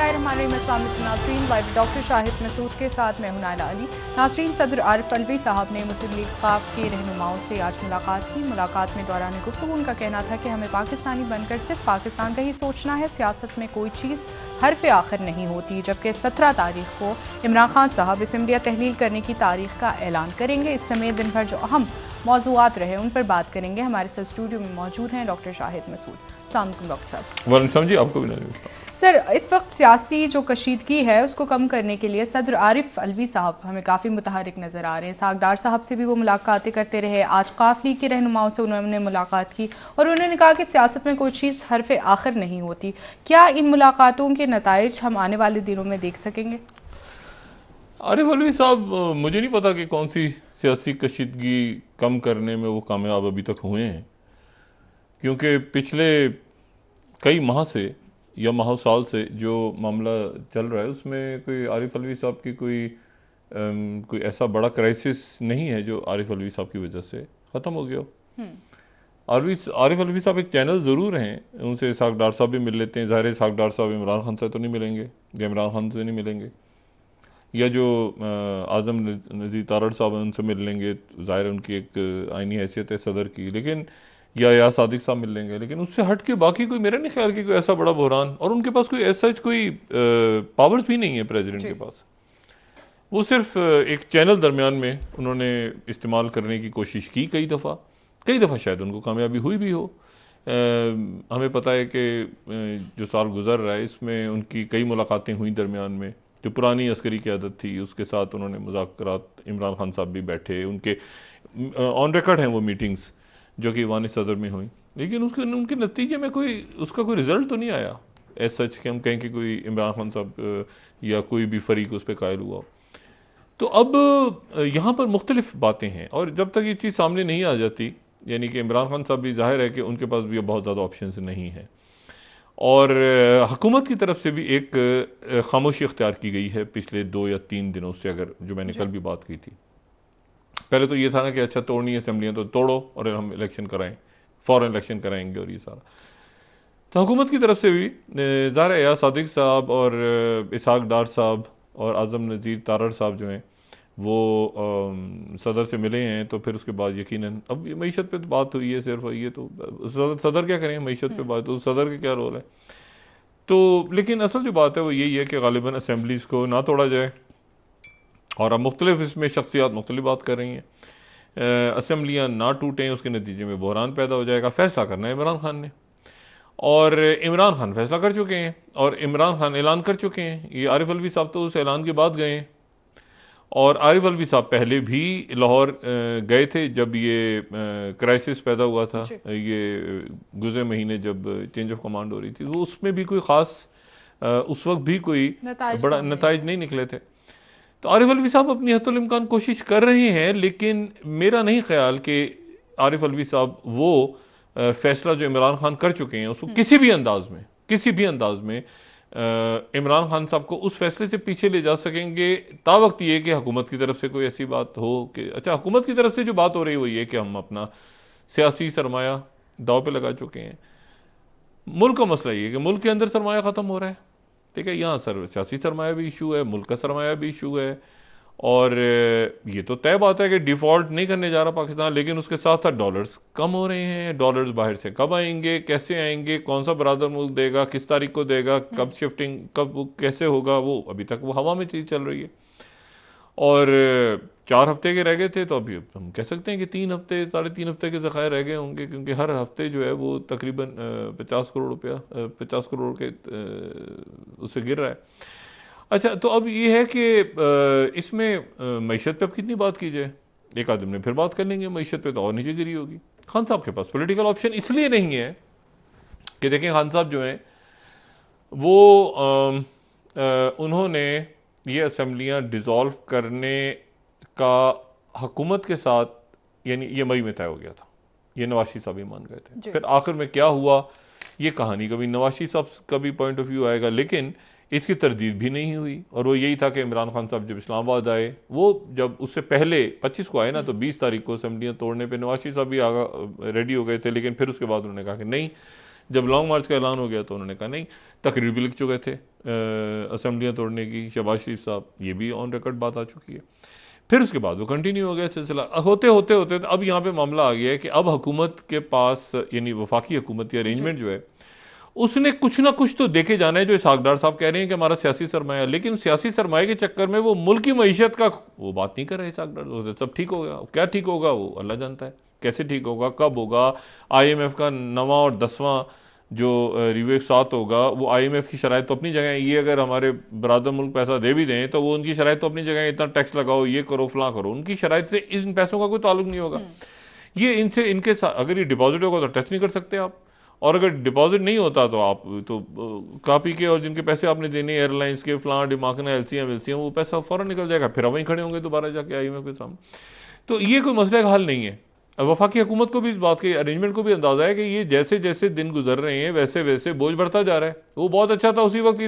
बिस्मिल्लाहिर्रहमानिर्रहीम। अस्सलाम वालेकुम नाज़रीन, लाइव डॉक्टर शाहिद मसूद के साथ मैं हूं नाइला अली। नाज़रीन, सदर आरिफ अलवी साहब ने मुस्लिम लीग ख़ाफ के रहनुमाओं से आज मुलाकात की। मुलाकात में दौरान गुफ्तगू उनका कहना था कि हमें पाकिस्तानी बनकर सिर्फ पाकिस्तान का ही सोचना है, सियासत में कोई चीज़ हरफ आखिर नहीं होती। जबकि 17 तारीख को इमरान खान साहब असम्बलियाँ तहलील करने की तारीख का ऐलान करेंगे। इस समय दिन भर जो अहम मौजूआत रहे उन पर बात करेंगे। हमारे साथ स्टूडियो में मौजूद हैं डॉक्टर शाहिद मसूद। अस्सलाम वालेकुम डॉक्टर साहब। वालेकुम जी, आपको भी सर, इस वक्त सियासी जो कशीदगी है उसको कम करने के लिए सदर आरिफ अलवी साहब हमें काफ़ी मुतहरिक नज़र आ रहे हैं। सागदार साहब से भी वो मुलाकातें करते रहे, आज क़ाफ लीग के रहनुमाओं से उन्होंने मुलाकात की और उन्होंने कहा कि सियासत में कोई चीज़ हरफ आखिर नहीं होती। क्या इन मुलाकातों के नताइज हम आने वाले दिनों में देख सकेंगे? आरिफ अलवी साहब, मुझे नहीं पता कि कौन सी सियासी कशीदगी कम करने में वो कामयाब अभी तक हुए हैं, क्योंकि पिछले कई माह से या माह साल से जो मामला चल रहा है उसमें कोई आरिफ अलवी साहब की कोई ऐसा बड़ा क्राइसिस नहीं है जो आरिफ अलवी साहब की वजह से ख़त्म हो गया हो। आरिफ अलवी साहब एक चैनल ज़रूर हैं, उनसे इसहाक डार साहब भी मिल लेते हैं। ज़ाहिर इसहाक डार साहब इमरान खान से तो नहीं मिलेंगे या इमरान खान से नहीं मिलेंगे, या जो आज़म नज़ीर तारड़ साहब हैं उनसे मिल लेंगे, ज़ाहिर उनकी एक आइनी हैसियत है सदर की, लेकिन या सादिक साहब मिल लेंगे। लेकिन उससे हट के बाकी कोई, मेरा नहीं ख्याल कि कोई ऐसा बड़ा बहरान, और उनके पास कोई ऐसा कोई पावर्स भी नहीं है प्रेसिडेंट के पास। वो सिर्फ एक चैनल दरमियान में उन्होंने इस्तेमाल करने की कोशिश की कई दफ़ा शायद उनको कामयाबी हुई भी हो। हमें पता है कि जो साल गुजर रहा है इसमें उनकी कई मुलाकातें हुई दरमियान में। जो पुरानी अस्करी क़यादत थी उसके साथ उन्होंने मुज़ाकरात, इमरान खान साहब भी बैठे, उनके ऑन रिकॉर्ड हैं वो मीटिंग्स जो कि ईवान सदर में हुई, लेकिन उनके नतीजे में उसका कोई रिजल्ट तो नहीं आया ऐसा सच कि हम कहें कि कोई इमरान खान साहब या कोई भी फरीक उस पर कायल हुआ। तो अब यहाँ पर मुख्तलिफ बातें हैं, और जब तक ये चीज़ सामने नहीं आ जाती, यानी कि इमरान खान साहब भी ज़ाहिर है कि उनके पास भी बहुत ज़्यादा ऑप्शन नहीं है, और हुकूमत की तरफ से भी एक खामोशी इख्तियार की गई है पिछले 2 या 3 दिनों से। अगर जो मैंने कल भी बात की थी, पहले तो ये था ना कि अच्छा तोड़नी है असेंबलियाँ तो तोड़ो और हम इलेक्शन कराएं, फौरन इलेक्शन कराएंगे और ये सारा। तो हुकूमत की तरफ से भी ज़ाहिर या सादिक साहब और इसहाक डार साहब और आज़म नज़ीर तारड़ साहब जो हैं वो सदर से मिले हैं, तो फिर उसके बाद यकीनन अब मईशत पे तो बात हुई है सिर्फ, ये तो सदर क्या करें मईशत पे बात, तो सदर का क्या रोल है। तो लेकिन असल जो बात है वो यही है कि गालिबन असेंबलीज़ को ना तोड़ा जाए, और अब मुख्तलिफ इसमें शख्सियात मुख्तलिफ बात कर रही हैं। असेंबलियाँ ना टूटें, उसके नतीजे में बहरान पैदा हो जाएगा। फैसला करना है इमरान खान ने, और इमरान खान फैसला कर चुके हैं और इमरान खान ऐलान कर चुके हैं। ये आरिफ अलवी साहब तो उस ऐलान के बाद गए हैं, और आरिफ अलवी साहब पहले भी लाहौर गए थे जब ये क्राइसिस पैदा हुआ था, ये गुज़रे महीने जब चेंज ऑफ कमांड हो रही थी, तो उसमें भी कोई ख़ास उस वक्त भी कोई बड़ा नताइज नहीं निकले थे। तो आरिफ अलवी साहब अपनी हद्दुल इम्कान कोशिश कर रहे हैं, लेकिन मेरा नहीं ख्याल कि आरिफ अलवी साहब वो फैसला जो इमरान खान कर चुके हैं उसको किसी भी अंदाज में इमरान खान साहब को उस फैसले से पीछे ले जा सकेंगे। तावक्त ये कि हुकूमत की तरफ से कोई ऐसी बात हो कि अच्छा, हुकूमत की तरफ से जो बात हो रही है वो ये कि हम अपना सियासी सरमाया दाव पे लगा चुके हैं। मुल्क का मसला ये है कि मुल्क के अंदर सरमाया ख़त्म हो रहा है, ठीक है, यहाँ सियासी सरमाया भी इशू है, मुल्क का सरमाया भी इशू है, और ये तो तय बात है कि डिफ़ॉल्ट नहीं करने जा रहा पाकिस्तान, लेकिन उसके साथ साथ डॉलर्स कम हो रहे हैं। डॉलर्स बाहर से कब आएंगे, कैसे आएंगे, कौन सा बरादर मुल्क देगा, किस तारीख को देगा, कब शिफ्टिंग, कब कैसे होगा, वो अभी तक वो हवा में चीज़ चल रही है। और 4 हफ्ते के रह गए थे, तो अभी हम कह सकते हैं कि 3 हफ्ते 3.5 हफ्ते के ज़खायर रह गए होंगे, क्योंकि हर हफ्ते जो है वो तकरीबन 50 करोड़ रुपया 50 करोड़ के उससे गिर रहा है। अच्छा, तो अब ये है कि इसमें मईशत पे अब कितनी बात की जाए, एक आदमी ने फिर बात कर लेंगे, मईशत पे तो और नीचे गिरी होगी। खान साहब के पास पॉलिटिकल ऑप्शन इसलिए नहीं है कि देखें, खान साहब जो हैं वो उन्होंने ये असेंबलियाँ डिज़ोल्व करने का हुकूमत के साथ, यानी ये मई में तय हो गया था, ये नवाज शरीफ साहब ही मान गए थे। फिर आखिर में क्या हुआ ये कहानी कभी नवाज शरीफ साहब का भी पॉइंट ऑफ व्यू आएगा, लेकिन इसकी तरदीद भी नहीं हुई, और वो यही था कि इमरान खान साहब जब इस्लामाबाद आए, वो जब उससे पहले 25 को आए ना, तो 20 तारीख को असेंबलियाँ तोड़ने पे नवाज शरीफ साहब भी रेडी हो गए थे, लेकिन फिर उसके बाद उन्होंने कहा कि नहीं, जब लॉन्ग मार्च का ऐलान हो गया तो उन्होंने कहा नहीं, तकरीर भी लिख चुके थे असेंबलियाँ तोड़ने की, शहबाज शरीफ साहब, ये भी ऑन रिकॉर्ड बात आ चुकी है। फिर उसके बाद वो कंटिन्यू हो गया सिलसिला, होते होते होते तो अब यहाँ पे मामला आ गया है कि अब हुकूमत के पास, यानी वफाकी हुकूमत की अरेंजमेंट जो है, उसने कुछ ना कुछ तो देखे जाना है। जो इसहाकडार साहब कह रहे हैं कि हमारा सियासी सरमाया, लेकिन सियासी सरमाए के चक्कर में वो मुल्क की मईशत का वो बात नहीं कर रहे इसहाकडार। सब ठीक होगा, क्या ठीक होगा वो अल्लाह जानता है, कैसे ठीक होगा, कब होगा। IMF का 9वां और 10वां जो रिव्यू साथ होगा, वो IMF की शराइत तो अपनी जगह है। ये अगर हमारे बरादर मुल्क पैसा दे भी दें तो वो उनकी शराइत तो अपनी जगह है, इतना टैक्स लगाओ, ये करो, फलां करो, उनकी शराइत से इन पैसों का कोई ताल्लुक नहीं होगा। ये इनसे, इनके साथ अगर ये डिपॉजिट होगा तो टच नहीं कर सकते आप, और अगर डिपॉजिट नहीं होता तो आप तो कापी के, और जिनके पैसे आपने देने एयरलाइंस के, फलां डिमाकना, LCM वो पैसा फौरन निकल जाएगा, फिर वहीं खड़े होंगे दोबारा जाके IMF के सामने। तो ये कोई मसले का हल नहीं है। वफाकी हुकूमत को भी इस बात के अरेंजमेंट को भी अंदाजा है कि ये जैसे जैसे दिन गुजर रहे हैं वैसे वैसे बोझ बढ़ता जा रहा है। वो बहुत अच्छा था उसी वक्त,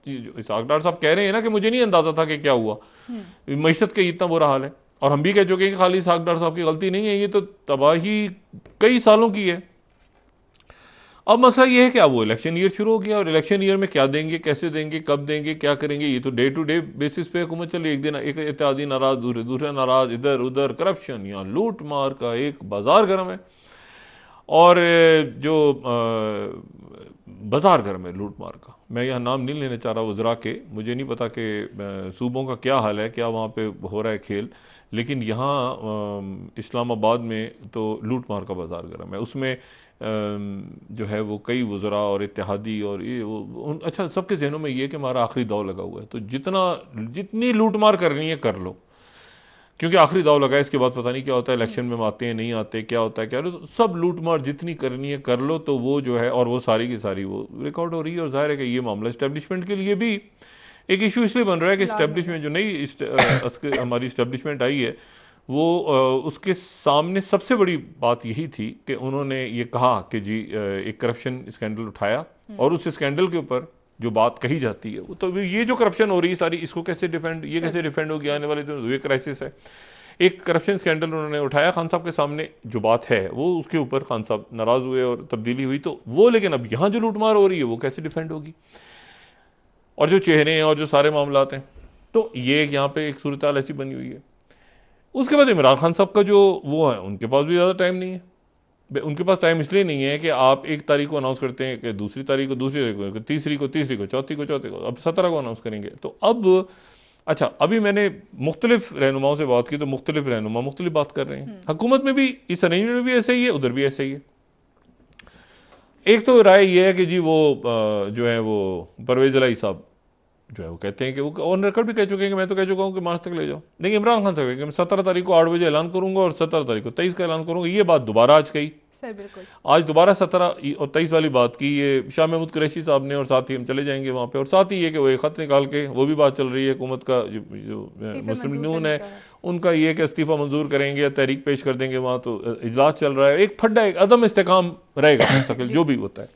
इसहाकडार साहब कह रहे हैं ना कि मुझे नहीं अंदाजा था कि क्या हुआ, मईशत का इतना बुरा हाल है। और हम भी कह चुके हैं कि खाली इसहाकडार साहब की गलती नहीं है, ये तो तबाही कई सालों की है। अब मसला ये है कि अब वो इलेक्शन ईयर शुरू हो गया, और इलेक्शन ईयर में क्या देंगे, कैसे देंगे, कब देंगे, क्या करेंगे, ये तो डे टू डे बेसिस पे हुकूमत चल रही है। एक दिन एक इत्तेहादी नाराज, दूसरे नाराज, इधर उधर करप्शन, यहाँ लूट मार का एक बाजार गर्म है। और जो बाजार गर्म है लूट मार का, मैं यहाँ नाम नहीं लेना चाह रहा वज़रा के, मुझे नहीं पता कि सूबों का क्या हाल है, क्या वहाँ पे हो रहा है खेल, लेकिन यहाँ इस्लामाबाद में तो लूट मार का बाजार गर्म है। उसमें जो है वो कई वज़रा और इत्तेहादी और ये वो, अच्छा सबके जहनों में ये कि हमारा आखिरी दाव लगा हुआ है, तो जितनी लूट मार करनी है कर लो, क्योंकि आखिरी दाव लगा है, इसके बाद पता नहीं क्या होता है, इलेक्शन में आते हैं नहीं आते, क्या होता है क्या, तो सब लूट मार जितनी करनी है कर लो। तो वो जो है, और वो सारी की सारी वो रिकॉर्ड हो रही है। और जाहिर है कि ये मामला इस्टेब्लिशमेंट के लिए भी एक इशू इसलिए बन रहा है कि इस्टेब्लिशमेंट जो नई हमारी इस्टेब्लिशमेंट आई है, वो उसके सामने सबसे बड़ी बात यही थी कि उन्होंने ये कहा कि जी एक करप्शन स्कैंडल उठाया, और उस स्कैंडल के ऊपर जो बात कही जाती है वो, तो ये जो करप्शन हो रही है सारी, इसको कैसे डिफेंड, ये कैसे डिफेंड होगी आने वाले दिन, ये क्राइसिस है। एक करप्शन स्कैंडल उन्होंने उठाया खान साहब के सामने, जो बात है वो उसके ऊपर खान साहब नाराज हुए और तब्दीली हुई, तो वो, लेकिन अब यहां जो लूटमार हो रही है वो कैसे डिफेंड होगी, और जो चेहरे हैं और जो सारे मामलात हैं, तो ये यहाँ पे एक सूरत हाल ऐसी बनी हुई है। उसके बाद इमरान खान साहब का जो वो है, उनके पास भी ज़्यादा टाइम नहीं है। उनके पास टाइम इसलिए नहीं है कि आप 1 तारीख को अनाउंस करते हैं कि दूसरी तारीख को, दूसरी तारीख को, तीसरी को, चौथी को, अब 17 को अनाउंस करेंगे। तो अब अच्छा, अभी मैंने मुख्तलिफ रहनुमाओं से बात की, तो मुख्तलिफ रहनुमा मुख्तलिफ बात कर रहे हैं। हुकूमत में भी इस अरेंजमेंट में भी ऐसे ही है, उधर भी ऐसे ही है। एक तो राय ये है कि जी वो जो है वो परवेज इलाही साहब जो है वो कहते हैं कि वो ऑन रिकॉर्ड भी कह चुके हैं कि मैं तो कह चुका हूं कि मार्च तक ले जाओ, लेकिन इमरान खान साहब कि मैं 17 तारीख को 8 बजे ऐलान करूंगा और 17 तारीख को 23 का ऐलान करूंगा। ये बात दोबारा आज कही, सर बिल्कुल आज दोबारा 17 और 23 वाली बात की ये शाह महमूद कुरैशी साहब ने, और साथ ही हम चले जाएंगे वहां पे। और साथ ही ये कि वो एक खत निकाल के, वो भी बात चल रही है हुकूमत का, जो मुस्लिम यूनियन है उनका ये कि इस्तीफा मंजूर करेंगे या तहरीक पेश कर देंगे, वहां तो इजलास चल रहा है। एक फड्डा, एक अदम इस्तेकाम रहेगा मुस्तकिल जो भी होता है।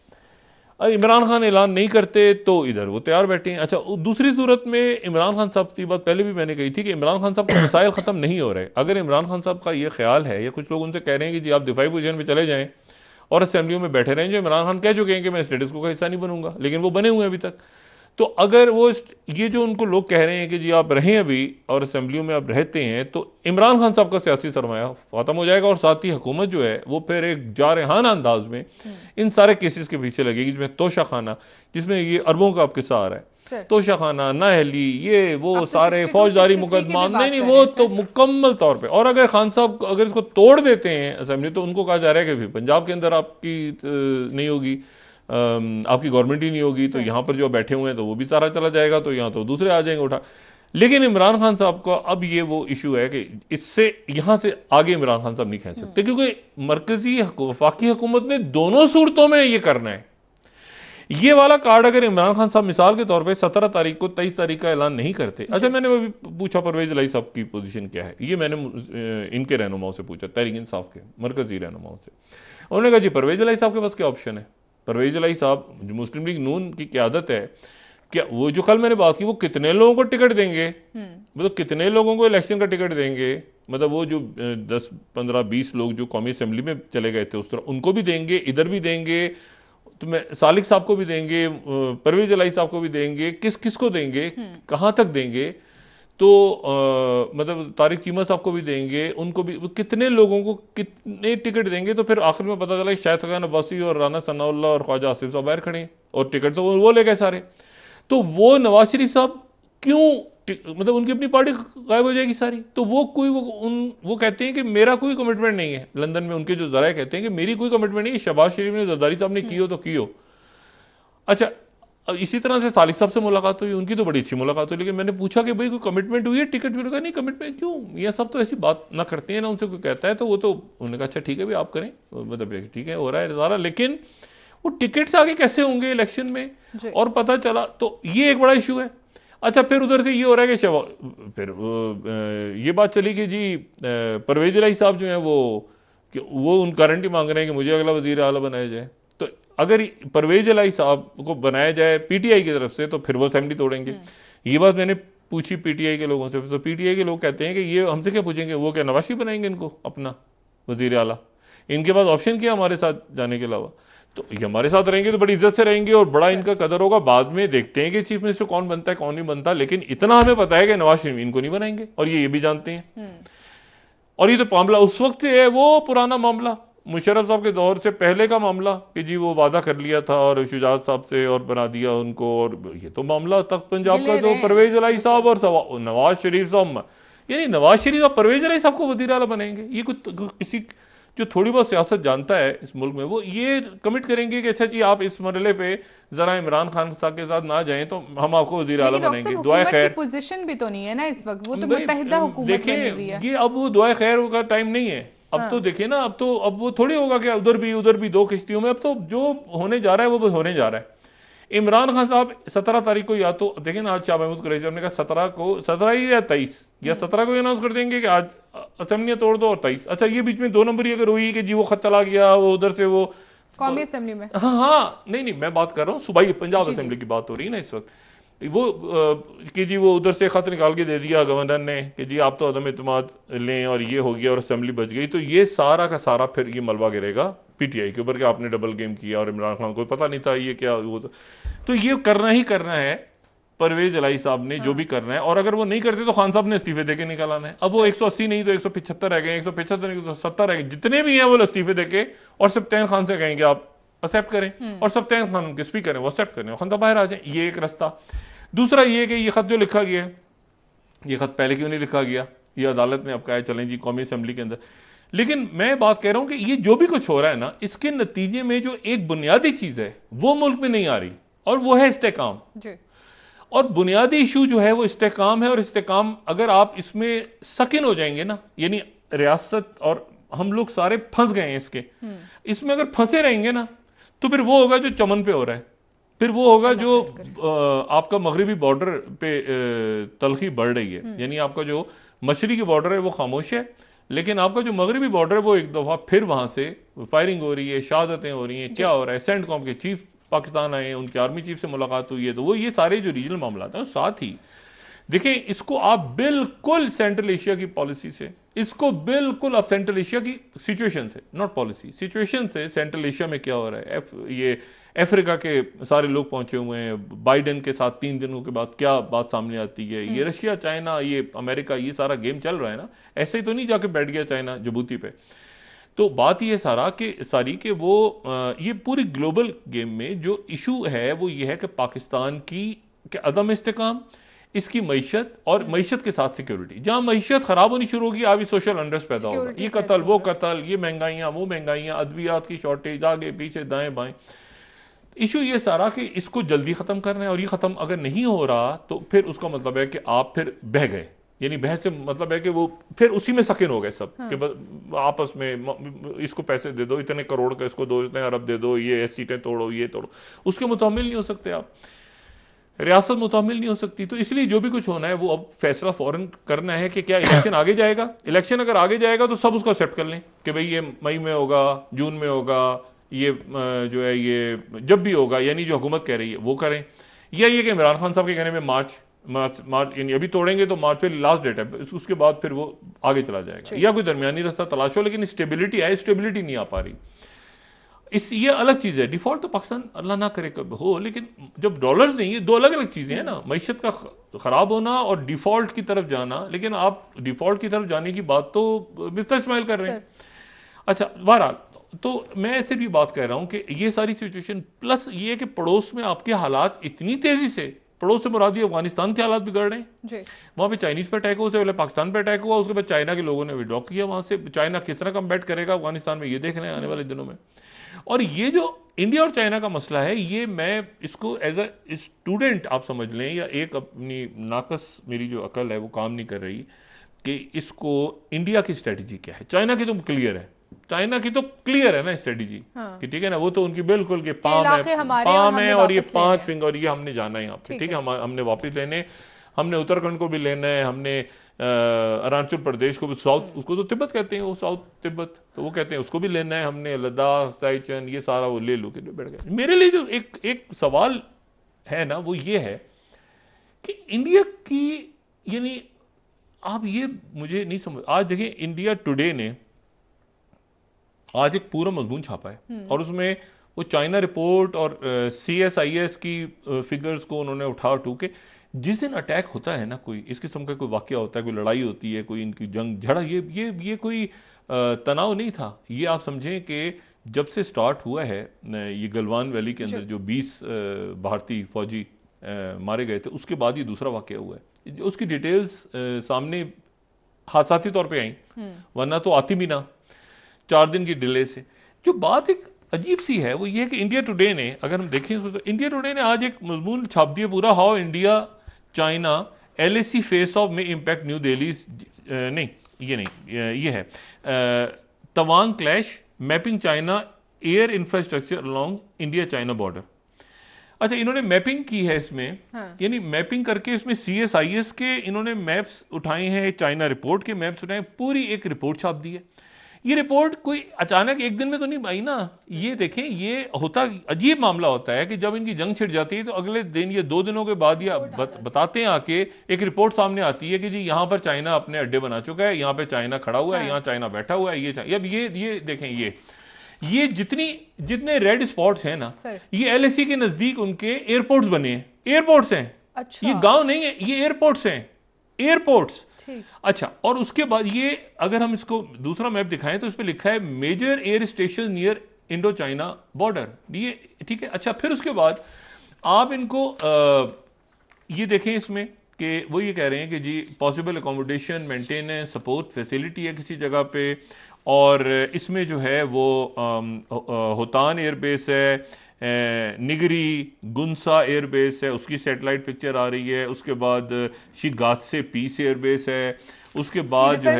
इमरान खान ऐलान नहीं करते तो इधर वो तैयार बैठे हैं। अच्छा, दूसरी सूरत में इमरान खान साहब की बात पहले भी मैंने कही थी कि इमरान खान साहब के मसाइल खत्म नहीं हो रहे। अगर इमरान खान साहब का ये ख्याल है, या कुछ लोग उनसे कह रहे हैं कि जी आप दिफाई पोजीशन में चले जाएं और असेंबलियों में बैठे रहें, जो इमरान खान कह चुके हैं कि मैं स्टेटस को का हिस्सा नहीं बनूंगा, लेकिन वो बने हुए हैं अभी तक। तो अगर वो ये जो उनको लोग कह रहे हैं कि जी आप रहें अभी और असेंबलियों में आप रहते हैं, तो इमरान खान साहब का सियासी सरमाया खत्म हो जाएगा, और साथ ही हुकूमत जो है वो फिर एक जारहाना अंदाज में इन सारे केसेस के पीछे लगेगी, जिसमें तोशा खाना, जिसमें ये अरबों का आपके सहार है, तोशा खाना, नाहली, ये वो सारे फौजदारी मुकदमा, नहीं वो तो मुकम्मल तौर पर। और अगर खान साहब अगर इसको तोड़ देते हैं असेंबली, तो उनको कहा जा रहा है कि पंजाब के अंदर आपकी नहीं होगी, आपकी गवर्नमेंट ही नहीं होगी, तो यहां पर जो बैठे हुए हैं तो वो भी सारा चला जाएगा, तो यहां तो दूसरे आ जाएंगे उठा। लेकिन इमरान खान साहब का अब ये वो इशू है कि इससे यहां से आगे इमरान खान साहब नहीं खींच सकते, क्योंकि मरकजी वफाकी हुकूमत ने दोनों सूरतों में ये करना है। ये वाला कार्ड अगर इमरान खान साहब मिसाल के तौर पे 17 तारीख को 23 तारीख का ऐलान नहीं करते। अच्छा, मैंने अभी पूछा परवेज इलाही साहब की पोजीशन क्या है, ये मैंने इनके रहनुमाओं से पूछा, तहरीक इंसाफ के मरकजी रहनुमाओं से। उन्होंने कहा जी परवेज इलाही साहब के पास क्या ऑप्शन है। परवेज इलाही साहब जो मुस्लिम लीग नून की क़यादत है, क्या वो जो कल मैंने बात की, वो कितने लोगों को टिकट देंगे, मतलब कितने लोगों को इलेक्शन का टिकट देंगे, मतलब वो जो 10 15 20 लोग जो कौमी असेंबली में चले गए थे उस तरह उनको भी देंगे, इधर भी देंगे, तो मैं सालिक साहब को भी देंगे, परवेज इलाही साहब को भी देंगे, किसको देंगे, कहां तक देंगे, तो मतलब तारिक चीमा साहब को भी देंगे, उनको भी, कितने लोगों को कितने टिकट देंगे। तो फिर आखिर में पता चला कि शाहिद खान अब्बासी और राना सनाउल्लाह और ख्वाजा आसिफ साहब बाहर खड़े हैं और टिकट तो वो ले गए सारे। तो वो नवाज शरीफ साहब क्यों, मतलब उनकी अपनी पार्टी गायब हो जाएगी सारी। तो वो कहते हैं कि मेरा कोई कमिटमेंट नहीं है। लंदन में उनके जो जराए कहते हैं कि मेरी कोई कमिटमेंट नहीं है, शहबाज शरीफ ने, जरदारी साहब ने की हो तो की हो। अच्छा, अब इसी तरह से सालिक साहब से मुलाकात हुई, उनकी तो बड़ी अच्छी मुलाकात हुई, लेकिन मैंने पूछा कि भाई कोई कमिटमेंट हुई है टिकट, फिर कहा नहीं कमिटमेंट क्यों, ये सब तो ऐसी बात ना करते हैं ना, उनसे कोई कहता है तो वो तो, उन्होंने कहा अच्छा ठीक है भाई आप करें, मतलब ठीक है हो रहा है नजारा, लेकिन वो टिकट से आगे कैसे होंगे इलेक्शन में। और पता चला तो ये एक बड़ा इशू है। अच्छा, फिर उधर से ये हो रहा है कि फिर ये बात चली कि जी परवेज इलाही साहब जो है वो उन गारंटी मांग रहे हैं कि मुझे अगला वजीर आला बनाया जाए। तो अगर परवेज इलाही साहब को बनाया जाए पीटीआई की तरफ से तो फिर वो असेंबली तोड़ेंगे। ये बात मैंने पूछी पीटीआई के लोगों से, तो पीटीआई के लोग कहते हैं कि ये हमसे क्या पूछेंगे, वो क्या नवाज शरीफ बनाएंगे इनको अपना वजीर आला, इनके पास ऑप्शन क्या हमारे साथ जाने के अलावा। तो ये हमारे साथ रहेंगे तो बड़ी इज्जत से रहेंगे और बड़ा इनका कदर होगा। बाद में देखते हैं कि चीफ मिनिस्टर कौन बनता है कौन नहीं बनता, लेकिन इतना हमें पता है कि नवाज शरीफ इनको नहीं बनाएंगे और ये भी जानते हैं। और ये तो मामला उस वक्त से है, वो पुराना मामला मुशर्रफ साहब के दौर से पहले का मामला कि जी वो वादा कर लिया था और शुजात साहब से और बना दिया उनको। और ये तो मामला तख्त पंजाब का, जो परवेज इलाही साहब और नवाज शरीफ साहब, यानी नवाज शरीफ और परवेज इलाही साहब को वजीर आला बनाएंगे। ये कुछ किसी जो थोड़ी बहुत सियासत जानता है इस मुल्क में, वो ये कमिट करेंगे कि अच्छा जी आप इस मरहले पे जरा इमरान खान साहब के साथ ना जाएं तो हम आपको वजीर आला बनाएंगे। दुआ खैर पोजीशन भी तो नहीं है ना इस वक्त, वो तो मुत्तहिदा हुकूमत बनी हुई है। ये अब वो दुआ खैर का टाइम नहीं है। अब तो देखिए ना, अब वो थोड़ी होगा कि उधर भी दो किश्तियों में। अब तो जो होने जा रहा है वो होने जा रहा है। इमरान खान साहब 17 तारीख को, या तो देखिए ना, आज शाह महमूद कुरैशी साहब ने कहा 17 या 23 या 17 को अनाउंस कर देंगे कि आज असेंबलियां तोड़ दो और 23। अच्छा, ये बीच में 2 नंबर अगर हुई कि जी वो खत चला गया वो उधर से, वो कौमी असेंबली में, हाँ नहीं मैं बात कर रहा हूँ सूबाई पंजाब असेंबली की बात हो रही है ना इस वक्त, वो कि जी वो उधर से खत निकाल के दे दिया गवर्नर ने कि जी आप तो अदम इत्मीनान लें और ये हो गया और असेंबली बच गई। तो ये सारा का सारा फिर ये मलबा गिरेगा पीटीआई के ऊपर कि आपने डबल गेम किया और इमरान खान को पता नहीं था ये क्या वो। तो ये करना ही करना है परवेज इलाही साहब ने, जो भी करना है। और अगर वो नहीं करते तो खान साहब ने इस्तीफे देके निकालना है। अब वो 180 नहीं तो 175 रह गए, 175 नहीं तो 70 रह गए, जितने भी हैं वो इस्तीफे देके और सब्तैन खान से कहेंगे आप एक्सेप्ट करें और सब्तैन खान उनके स्पीकर हैं वो एक्सेप्ट करें, खान साहब बाहर आ जाए। ये एक रास्ता। दूसरा ये कि ये खत जो लिखा गया है, ये खत पहले क्यों नहीं लिखा गया, ये अदालत ने अब कहा है चलें जी कौमी असेंबली के अंदर। लेकिन मैं बात कह रहा हूं कि ये जो भी कुछ हो रहा है ना, इसके नतीजे में जो एक बुनियादी चीज है वो मुल्क में नहीं आ रही, और वो है इस्तेकाम। और बुनियादी इशू जो है वो इस्तेकाम है। और इस्तेकाम अगर आप इसमें सकिन हो जाएंगे ना, यानी रियासत और हम लोग सारे फंस गए हैं इसमें अगर फंसे रहेंगे ना, तो फिर वो होगा जो चमन पे हो रहा है, फिर वो होगा जो आपका मगरिबी बॉर्डर पे तलखी बढ़ रही है। यानी आपका जो मशरकी बॉर्डर है वो खामोश है, लेकिन आपका जो मगरिबी बॉर्डर है वो एक दफा फिर वहां से फायरिंग हो रही है, शहादतें हो रही हैं, क्या हो रहा है। सेंटकॉम के चीफ पाकिस्तान आए, उनके आर्मी चीफ से मुलाकात हुई है। तो वो ये सारे जो रीजनल मामला है, साथ ही देखिए इसको आप बिल्कुल सेंट्रल एशिया की पॉलिसी से, इसको बिल्कुल आप सेंट्रल एशिया की सिचुएशन से, नॉट पॉलिसी, सिचुएशन से, सेंट्रल एशिया में क्या हो रहा है, ये अफ्रीका के सारे लोग पहुंचे हुए हैं, बाइडेन के साथ 3 दिनों के बाद क्या बात सामने आती है, ये रशिया चाइना ये अमेरिका ये सारा गेम चल रहा है ना, ऐसे ही तो नहीं जाके बैठ गया चाइना जिबूती पे। तो बात ये सारी कि वो ये पूरी ग्लोबल गेम में जो इशू है वो ये है कि पाकिस्तान की अदम इस्तेकाम, इसकी मईशत और मईशत के साथ सिक्योरिटी। जहां मईशत खराब होनी शुरू होगी अभी सोशल अनरेस्ट पैदा होगा, ये कत्ल वो कत्ल, ये महंगाइयां वो महंगाइयां, अद्वियात की शॉर्टेज, आगे पीछे दाएं बाएं। इशू ये सारा कि इसको जल्दी खत्म करना है, और ये खत्म अगर नहीं हो रहा तो फिर उसका मतलब है कि आप फिर बह गए। यानी बहस से मतलब है कि वो फिर उसी में सकिन हो गए सब कि आपस में इसको पैसे दे दो, इतने करोड़ का इसको दो, इतने अरब दे दो, ये सीटें तोड़ो ये तोड़ो, उसके मुतामिल नहीं हो सकते आप, रियासत मुतामिल नहीं हो सकती। तो इसलिए जो भी कुछ होना है वो अब फैसला फौरन करना है कि क्या इलेक्शन आगे जाएगा। इलेक्शन अगर आगे जाएगा तो सब उसको एक्सेप्ट कर लें कि भाई ये मई में होगा, जून में होगा, ये जो है ये जब भी होगा, यानी जो हुकूमत कह रही है वो करें। या ये कि इमरान खान साहब के कहने में मार्च यानी अभी तोड़ेंगे तो मार्च पे लास्ट डेट है, उसके बाद फिर वो आगे चला जाएगा, या कोई दरमियानी रास्ता तलाश हो। लेकिन स्टेबिलिटी है, स्टेबिलिटी नहीं आ पा रही। इस ये अलग चीज है। डिफॉल्ट तो पाकिस्तान अल्लाह ना करे कब हो, लेकिन जब डॉलर्स नहीं, ये दो अलग अलग चीजें हैं ना, मईशत का खराब होना और डिफॉल्ट की तरफ जाना। लेकिन आप डिफॉल्ट की तरफ जाने की बात तो मिफ्ता इस्माइल कर रहे हैं। अच्छा, बहरहाल तो मैं सिर्फ ये बात कह रहा हूं कि ये सारी सिचुएशन प्लस ये है कि पड़ोस में आपके हालात इतनी तेजी से, पड़ोस से मुरादी अफगानिस्तान के हालात बिगड़ रहे हैं। वहां पे चाइनीज पे अटैक हुआ, उससे पहले पाकिस्तान पे अटैक हुआ, उसके बाद चाइना के लोगों ने विड्रॉ किया वहां से। चाइना किस तरह कम्बैट करेगा अफगानिस्तान में, ये देख रहे हैं आने वाले दिनों में। और ये जो इंडिया और चाइना का मसला है, ये मैं इसको एज अ स्टूडेंट आप समझ लें, या एक अपनी नाकस मेरी जो अकल है वो काम नहीं कर रही कि इसको इंडिया की स्ट्रेटजी क्या है। चाइना की तो क्लियर है, चाइना की तो क्लियर है ना स्ट्रेटजी कि ठीक है ना, वो तो उनकी बिल्कुल के पाम है और ये 5 फिंगर, ये हमने जाना है यहाँ पे, ठीक है, हमने वापस लेने, हमने उत्तराखंड को भी लेना है, हमने अरुणाचल प्रदेश को भी, साउथ उसको तो तिब्बत कहते हैं, वो साउथ तिब्बत, तो वो कहते हैं उसको भी लेना है हमने, लद्दाख ताइचन ये सारा वो ले लो के बैठ गए। मेरे लिए जो एक सवाल है ना वो ये है कि इंडिया की, यानी आप ये मुझे नहीं समझ, आज देखिए इंडिया टुडे ने आज एक पूरा मजमून छापा है और उसमें वो चाइना रिपोर्ट और CSIS की फिगर्स को उन्होंने उठा उठू के, जिस दिन अटैक होता है ना, कोई इस किस्म का कोई वाकया होता है, कोई लड़ाई होती है, कोई इनकी जंग झड़ा, ये कोई तनाव नहीं था। ये आप समझें कि जब से स्टार्ट हुआ है ये गलवान वैली के अंदर जो 20 भारतीय फौजी मारे गए थे, उसके बाद ये दूसरा वाकया हुआ है। उसकी डिटेल्स सामने हादसाती तौर पर आई, वरना तो आती भी ना, 4 दिन की डिले से। जो बात एक अजीब सी है वो ये है कि इंडिया टुडे ने, अगर हम देखें तो इंडिया टुडे ने आज एक मजमून छाप दिया पूरा, how India China LAC face of में इंपैक्ट न्यू दिल्ली, नहीं ये नहीं, ये है Tawang clash mapping China air infrastructure along India China border. अच्छा, इन्होंने मैपिंग की है इसमें, यानी मैपिंग करके इसमें CSIS के इन्होंने मैप्स उठाए हैं, चाइना रिपोर्ट के मैप्स उठाए, पूरी एक रिपोर्ट छाप दी है। ये रिपोर्ट कोई अचानक एक दिन में तो नहीं आई ना, ये देखें, ये होता अजीब मामला होता है कि जब इनकी जंग छिड़ जाती है तो अगले दिन या 2 दिनों के बाद या बताते हैं आके, एक रिपोर्ट सामने आती है कि जी यहां पर चाइना अपने अड्डे बना चुका है, यहां पे चाइना खड़ा हुआ है, यहां चाइना बैठा हुआ है, अब ये देखें, ये जितने रेड स्पॉट्स हैं ना, ये LAC के नजदीक उनके एयरपोर्ट्स बने हैं, एयरपोर्ट्स हैं। अच्छा। ये गांव नहीं है, ये एयरपोर्ट्स हैं, एयरपोर्ट्स। अच्छा, और उसके बाद ये अगर हम इसको दूसरा मैप दिखाएं तो इस पे लिखा है major air station near Indo China border, ये ठीक है। अच्छा, फिर उसके बाद आप इनको ये देखें इसमें कि वो ये कह रहे हैं कि जी possible accommodation, maintenance, support facility है किसी जगह पे, और इसमें जो है वो होतान एयरबेस है, निगरी गुंसा एयरबेस है, उसकी सैटेलाइट पिक्चर आ रही है, उसके बाद शिगात्से पीस एयरबेस है, उसके बाद जो है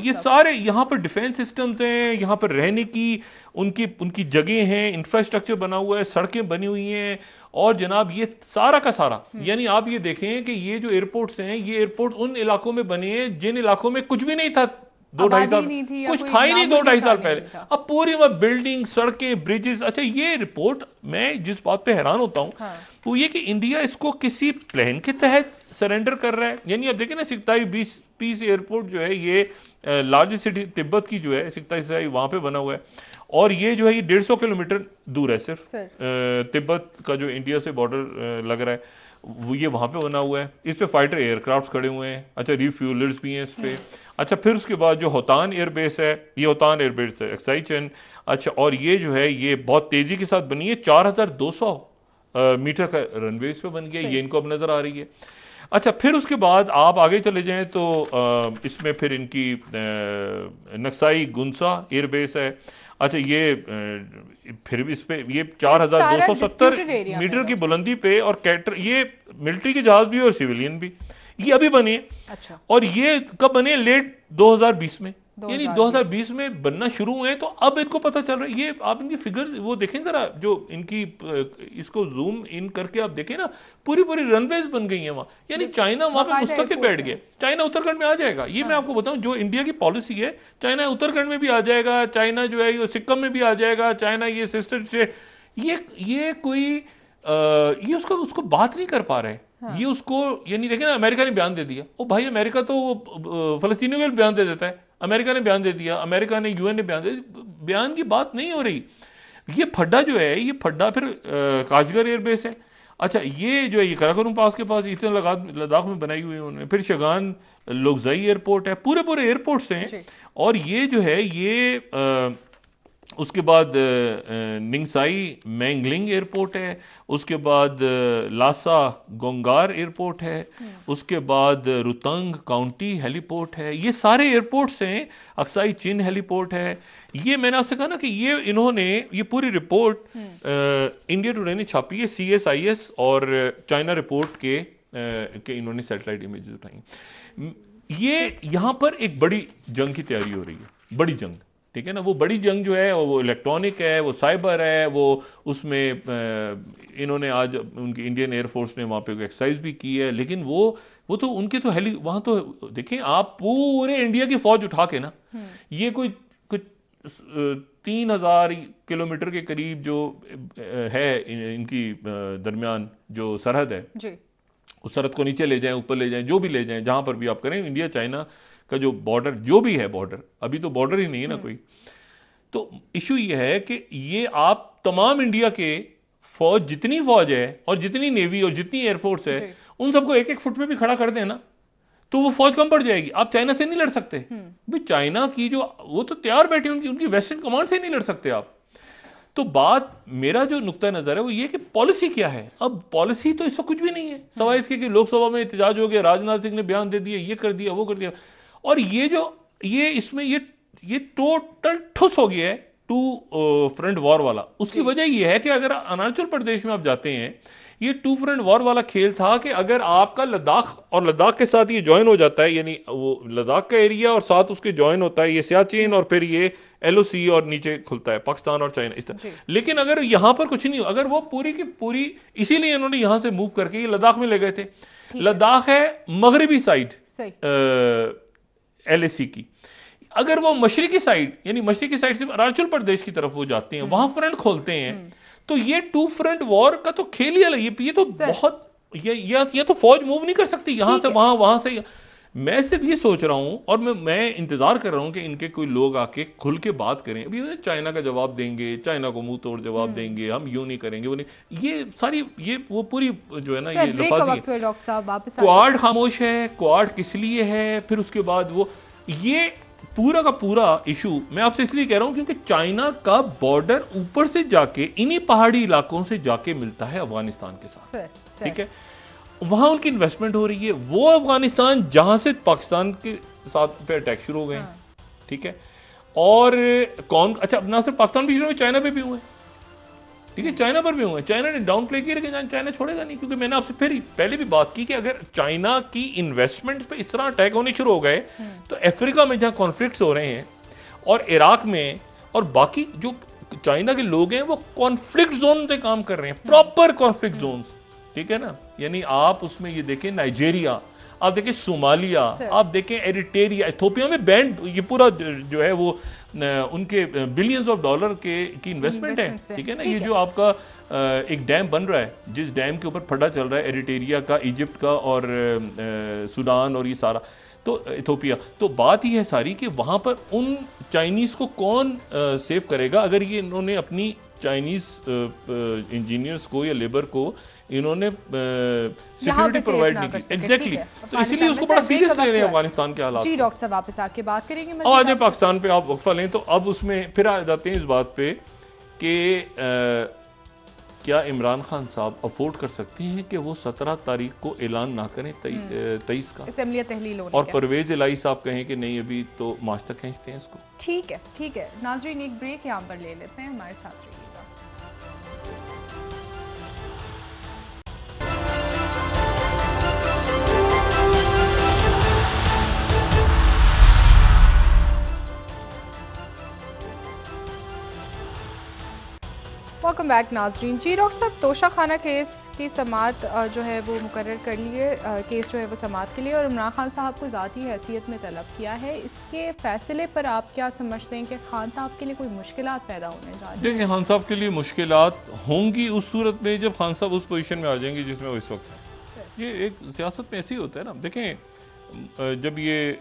ये सारे यहाँ पर डिफेंस सिस्टम्स हैं, यहाँ पर रहने की उनकी जगह हैं, इंफ्रास्ट्रक्चर बना हुआ है, सड़कें बनी हुई हैं, और जनाब ये सारा का सारा, यानी आप ये देखें कि ये जो एयरपोर्ट्स हैं, ये एयरपोर्ट उन इलाकों में बने हैं जिन इलाकों में कुछ भी नहीं था 2-2.5 साल, कुछ था ही नहीं 2-2.5 साल पहले, अब पूरी वह बिल्डिंग, सड़कें, ब्रिजेस। अच्छा, ये रिपोर्ट मैं जिस बात पे हैरान होता हूं वो ये कि इंडिया इसको किसी प्लान के तहत सरेंडर कर रहा है। यानी अब देखें ना, सिकताई पीस एयरपोर्ट जो है, ये लार्जेस्ट सिटी तिब्बत की जो है सिकताई, वहां पे बना हुआ है, और ये जो है ये 150 किलोमीटर दूर है सिर्फ तिब्बत का जो इंडिया से बॉर्डर लग रहा है, वो ये वहां पे बना हुआ है। इस पे फाइटर एयरक्राफ्ट खड़े हुए हैं। अच्छा, रिफ्यूलर्स भी हैं इस पे। अच्छा, फिर उसके बाद जो होतान एयरबेस है, ये होतान एयरबेस है एक्साइचन। अच्छा, और ये जो है ये बहुत तेजी के साथ बनी है, 4200 मीटर का रनवे इस पे बन गया, ये इनको अब नजर आ रही है। अच्छा, फिर उसके बाद आप आगे चले जाएं तो इसमें फिर इनकी नक्साई गुंसा एयरबेस है। अच्छा, ये फिर इस पे ये 4270 मीटर की बुलंदी पे, और कैटर ये मिलिट्री के जहाज भी और सिविलियन भी, ये अभी बने। अच्छा, और ये कब बने? लेट 2020 में, यानी 2020 में बनना शुरू हुए, तो अब इनको पता चल रहा है। ये आप इनकी फिगर्स वो देखें जरा, जो इनकी इसको जूम इन करके आप देखें ना, पूरी रनवेज बन गई है वहां, यानी चाइना वहां पे मुस्तकिल बैठ गया। चाइना उत्तराखंड में आ जाएगा, ये मैं आपको बताऊं, जो इंडिया की पॉलिसी है, चाइना उत्तराखंड में भी आ जाएगा, चाइना जो है ये सिक्किम में भी आ जाएगा, चाइना ये सिस्टर से ये कोई ये उसको बात नहीं कर पा रहे। ये उसको, यानी देखें ना, अमेरिका ने बयान दे दिया, ओ भाई अमेरिका तो फलस्तीनियों के बयान दे देता है, अमेरिका ने बयान दे दिया, अमेरिका ने UN ने बयान दे दिया, बयान की बात नहीं हो रही। ये फड्डा जो है, ये फड्डा फिर काशगर एयरबेस है। अच्छा, ये जो है ये कराकोरम पास के पास इतने लद्दाख में बनाई हुई है उन्होंने। फिर शगान लोकजाई एयरपोर्ट है, पूरे पूरे एयरपोर्ट्स हैं। जी। और ये जो है ये उसके बाद निंगसाई मैंगलिंग एयरपोर्ट है, उसके बाद लासा गोंगार एयरपोर्ट है, उसके बाद रुतंग काउंटी हेलीपोर्ट है। ये सारे एयरपोर्ट्स हैं। अक्साई चिन हेलीपोर्ट है। ये मैंने आपसे कहा ना कि ये इन्होंने ये पूरी रिपोर्ट इंडिया टुडे ने छापी है, CSIS और चाइना रिपोर्ट के इन्होंने सैटेलाइट इमेजेस उठाई। ये यहां पर एक बड़ी जंग की तैयारी हो रही है, बड़ी जंग, ठीक है ना। वो बड़ी जंग जो है वो इलेक्ट्रॉनिक है, वो साइबर है, वो उसमें इन्होंने आज उनकी इंडियन एयरफोर्स ने वहां पे एक्सरसाइज भी की है। लेकिन वो तो उनके तो वहां तो देखें आप पूरे इंडिया की फौज उठा के ना, ये कुछ 3000 किलोमीटर के करीब जो है इनकी दरमियान जो सरहद है जी। उस सरहद को नीचे ले जाएं, ऊपर ले जाएं, जो भी ले जाएं, जहां पर भी आप करें, इंडिया चाइना का जो बॉर्डर जो भी है, बॉर्डर अभी तो बॉर्डर ही नहीं है ना कोई। तो इशू ये है कि ये आप तमाम इंडिया के फौज, जितनी फौज है और जितनी नेवी और जितनी एयरफोर्स है, उन सबको एक एक फुट में भी खड़ा कर दें ना, तो वो फौज कम पड़ जाएगी। आप चाइना से नहीं लड़ सकते भाई। चाइना की जो वो तो तैयार बैठी, उनकी वेस्टर्न कमांड से नहीं लड़ सकते आप। तो बात, मेरा जो नुक्ता नजर है वो ये कि पॉलिसी क्या है। अब पॉलिसी तो इसका कुछ भी नहीं है, सवाए इसके कि लोकसभा में एहतजाज हो गया, राजनाथ सिंह ने बयान दे दिया, ये कर दिया, वो कर दिया। और ये इसमें ये टोटल ठुस हो गया है टू फ्रंट वॉर वाला। उसकी वजह यह है कि अगर अरुणाचल प्रदेश में आप जाते हैं, ये टू फ्रंट वॉर वाला खेल था कि अगर आपका लद्दाख और लद्दाख के साथ ये ज्वाइन हो जाता है, यानी वो लद्दाख का एरिया और साथ उसके ज्वाइन होता है ये सियाचिन, और फिर ये LOC और नीचे खुलता है पाकिस्तान और चाइना इस तरह। लेकिन अगर यहां पर कुछ नहीं हो, अगर वो पूरी की पूरी, इसीलिए इन्होंने यहां से मूव करके ये लद्दाख में ले गए थे। लद्दाख है मगरबी साइड LAC की। अगर वो मशरकी साइड, यानी मशरकी साइड से अरुणाचल प्रदेश की तरफ वो जाते हैं, वहां फ्रंट खोलते हैं, तो ये टू फ्रंट वॉर का तो खेल ही अलग। ये तो बहुत, ये तो फौज मूव नहीं कर सकती यहां से वहां, वहां से। मैं सिर्फ ये सोच रहा हूं और मैं इंतजार कर रहा हूं कि इनके कोई लोग आके खुल के बात करें। अभी चाइना का जवाब देंगे, चाइना को मुंह तोड़ जवाब देंगे, हम यूं नहीं करेंगे, वो नहीं, ये सारी वो पूरी जो है ना ये लफाजी। क्वाड खामोश है, क्वाड किस लिए है, फिर उसके बाद वो ये पूरा का पूरा इशू मैं आपसे इसलिए कह रहा हूं क्योंकि चाइना का बॉर्डर ऊपर से जाके इन्हीं पहाड़ी इलाकों से जाके मिलता है अफगानिस्तान के साथ, ठीक है। वहां उनकी इन्वेस्टमेंट हो रही है। वो अफगानिस्तान जहां से पाकिस्तान के साथ पे अटैक शुरू हो गए, ठीक है। और कौन, अच्छा, ना सिर्फ पाकिस्तान भी शुरू हुए, चाइना पे भी हुए, ठीक है, चाइना पर भी हुए। चाइना ने डाउन प्ले किया, लेकिन चाइना छोड़ेगा नहीं, क्योंकि मैंने आपसे फिर पहले भी बात की कि अगर चाइना की इन्वेस्टमेंट पे इस तरह अटैक होने शुरू हो गए, तो अफ्रीका में जहां कॉन्फ्लिक्ट्स हो रहे हैं और इराक में और बाकी जो चाइना के लोग हैं वो कॉन्फ्लिक्ट जोन पे काम कर रहे हैं, प्रॉपर कॉन्फ्लिक्ट जोन, ठीक है ना। यानी आप उसमें ये देखें नाइजीरिया, आप देखें सोमालिया, आप देखें एरिट्रिया, इथोपिया में बैंड, ये पूरा जो है वो उनके बिलियंस ऑफ डॉलर की इन्वेस्टमेंट है, ठीक है ना। ये जो आपका एक डैम बन रहा है, जिस डैम के ऊपर फटा चल रहा है, एरिट्रिया का, इजिप्ट का और सूडान और ये सारा, तो इथोपिया। तो बात ही है सारी कि वहां पर उन चाइनीज को कौन सेव करेगा अगर ये इन्होंने अपनी चाइनीज इंजीनियर्स को या लेबर को इन्होंने सिक्योरिटी प्रोवाइड नहीं की। एग्जैक्टली, तो इसीलिए उसको बड़ा सीरियस ले रहे हैं अफगानिस्तान के हालात। जी डॉक्टर साहब, वापस आके बात करेंगे। अब आ जाए पाकिस्तान पे, आप वक्फा लें तो अब उसमें फिर आ जाते हैं इस बात पे कि क्या इमरान खान साहब अफोर्ड कर सकते हैं कि वो 17 तारीख को ऐलान ना करें 23 का असेंबली तहलील होने, और परवेज इलाही साहब कहें कि नहीं अभी तो मार्च तक खींचते हैं इसको। ठीक है, ठीक है नाजरीन, एक ब्रेक यहाँ पर ले लेते हैं, हमारे साथ रहिएगा। वेलकम बैक नाजरीन। जी डॉक्टर साहब, तोशा खाना केस की समाअत जो है वो मुकर्रर कर लिए, केस जो है वो समाअत के लिए, और इमरान खान साहब को ज़ाती हैसियत में तलब किया है। इसके फैसले पर आप क्या समझते हैं कि खान साहब के लिए कोई मुश्किलात पैदा होने जा रही है? देखिए, खान साहब के लिए मुश्किलात होंगी उस सूरत में जब खान साहब उस पोजीशन में आ जाएंगे जिसमें वो इस वक्त है। ये एक सियासत में ऐसे ही होता है ना। देखें, जब ये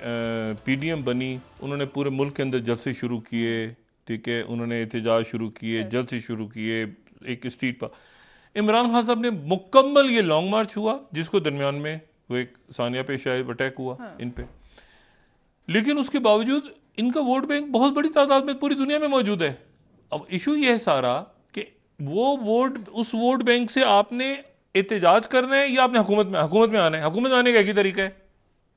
PDM बनी, उन्होंने पूरे मुल्क के अंदर जलसे शुरू किए, ठीक है, उन्होंने एहतजाज शुरू किए, जल्द से शुरू किए एक स्ट्रीट पर। इमरान खान साहब ने मुकम्मल, ये लॉन्ग मार्च हुआ जिसको दरमियान में वो एक सानिया पे शायद अटैक हुआ इन पे, लेकिन उसके बावजूद इनका वोट बैंक बहुत बड़ी तादाद में पूरी दुनिया में मौजूद है। अब इशू ये है सारा कि वो वोट, उस वोट बैंक से आपने एहतजाज करना है या आपने हुकूमत में आना है। हुकूमत में आने का एक ही तरीका है,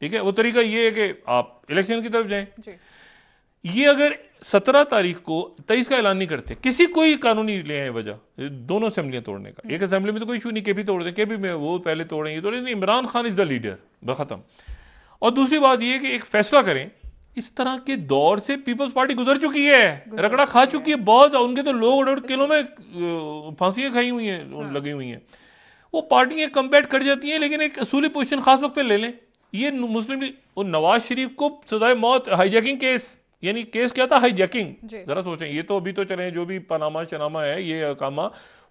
ठीक है, वो तरीका ये है कि आप इलेक्शन की तरफ जाएं। ये अगर 17 तारीख को 23 का ऐलान नहीं करते, किसी कोई कानूनी ले आए वजह दोनों असेंबलियां तोड़ने का, एक असेंबली में तो कोई इशू नहीं, केपी तोड़ दे, केपी में वो पहले तोड़ें, ये तोड़ें, Imran Khan is the leader, खत्म। और दूसरी बात ये कि एक फैसला करें, इस तरह के दौर से पीपल्स पार्टी गुजर चुकी है, रगड़ा खा चुकी है बहुत, उनके तो लोग किलों में फांसियां खाई हुई हैं, लगी हुई हैं। वो पार्टियां कम्बैट कर जाती हैं, लेकिन एक असूली पोजीशन खास वक्त पे ले लें। ये मुस्लिम लीग, नवाज शरीफ को सजाए मौत, हाईजैकिंग केस, यानी केस क्या था, हाईजैकिंग। जरा सोचें, ये तो अभी तो चले जो भी पनामा शनामा है, ये कामा,